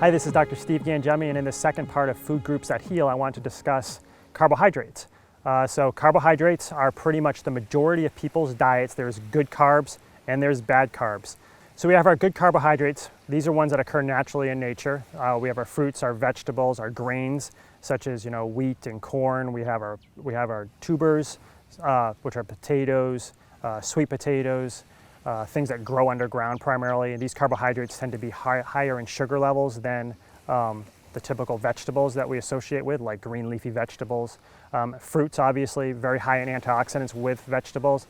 Hi, this is Dr. Steve Gangemi, and in the second part of Food Groups That Heal, I want to discuss carbohydrates. So carbohydrates are pretty much the majority of people's diets. There's good carbs and there's bad carbs. So we have our good carbohydrates. These are ones that occur naturally in nature. We have our fruits, our vegetables, our grains, such as wheat and corn. We have our tubers, which are potatoes, sweet potatoes, things that grow underground primarily. And these carbohydrates tend to be higher in sugar levels than the typical vegetables that we associate with, like green leafy vegetables. Fruits, obviously, very high in antioxidants with vegetables.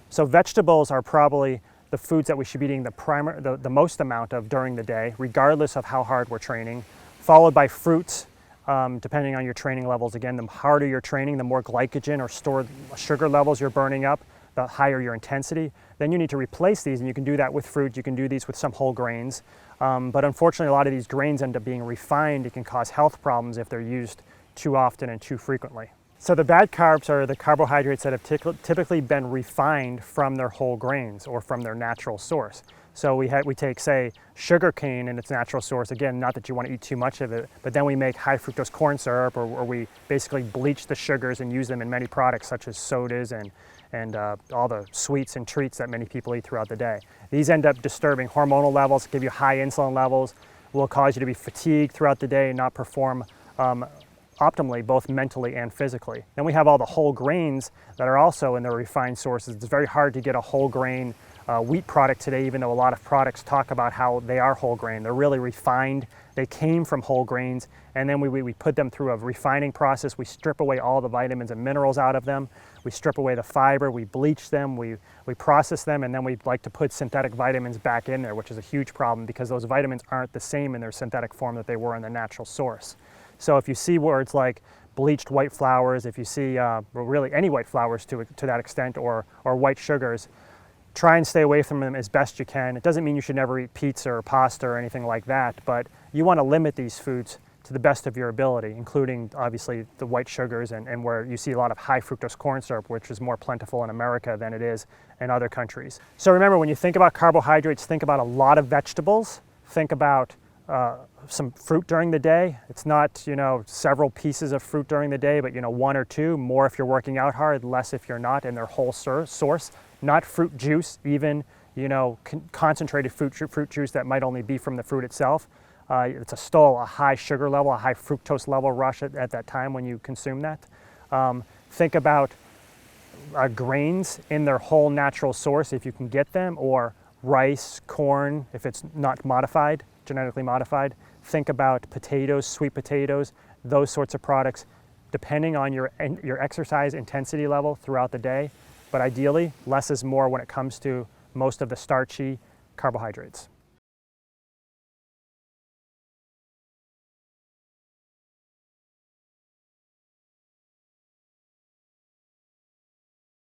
So vegetables are probably the foods that we should be eating the most amount of during the day, regardless of how hard we're training, followed by fruits, depending on your training levels. Again, the harder you're training, the more glycogen or stored sugar levels you're burning up, the higher your intensity. Then you need to replace these, and you can do that with fruit. You can do these with some whole grains. But unfortunately, a lot of these grains end up being refined. It can cause health problems if they're used too often and too frequently. So the bad carbs are the carbohydrates that have typically been refined from their whole grains or from their natural source. So we take, say, sugar cane in its natural source. Again, not that you want to eat too much of it, but then we make high fructose corn syrup, or we basically bleach the sugars and use them in many products such as sodas and all the sweets and treats that many people eat throughout the day. These end up disturbing hormonal levels, give you high insulin levels, will cause you to be fatigued throughout the day and not perform optimally, both mentally and physically. Then we have all the whole grains that are also in their refined sources. It's very hard to get a whole grain wheat product today, even though a lot of products talk about how they are whole grain. They're really refined. They came from whole grains, and then we put them through a refining process. We strip away all the vitamins and minerals out of them. We strip away the fiber, we bleach them, we process them, and then we like to put synthetic vitamins back in there, which is a huge problem because those vitamins aren't the same in their synthetic form that they were in the natural source. So if you see words like bleached white flours, if you see really any white flours to that extent, or white sugars, try and stay away from them as best you can. It doesn't mean you should never eat pizza or pasta or anything like that, but you want to limit these foods to the best of your ability, including obviously the white sugars and where you see a lot of high fructose corn syrup, which is more plentiful in America than it is in other countries. So remember, when you think about carbohydrates, think about a lot of vegetables, think about some fruit during the day. It's not, several pieces of fruit during the day, but, one or two, more if you're working out hard, less if you're not, and their whole source. Not fruit juice, even, concentrated fruit juice that might only be from the fruit itself. It's still a high sugar level, a high fructose level rush at that time when you consume that. Think about grains in their whole natural source, if you can get them, or rice, corn, if it's not modified, genetically modified. Think about potatoes, sweet potatoes, those sorts of products, depending on your exercise intensity level throughout the day. But ideally, less is more when it comes to most of the starchy carbohydrates.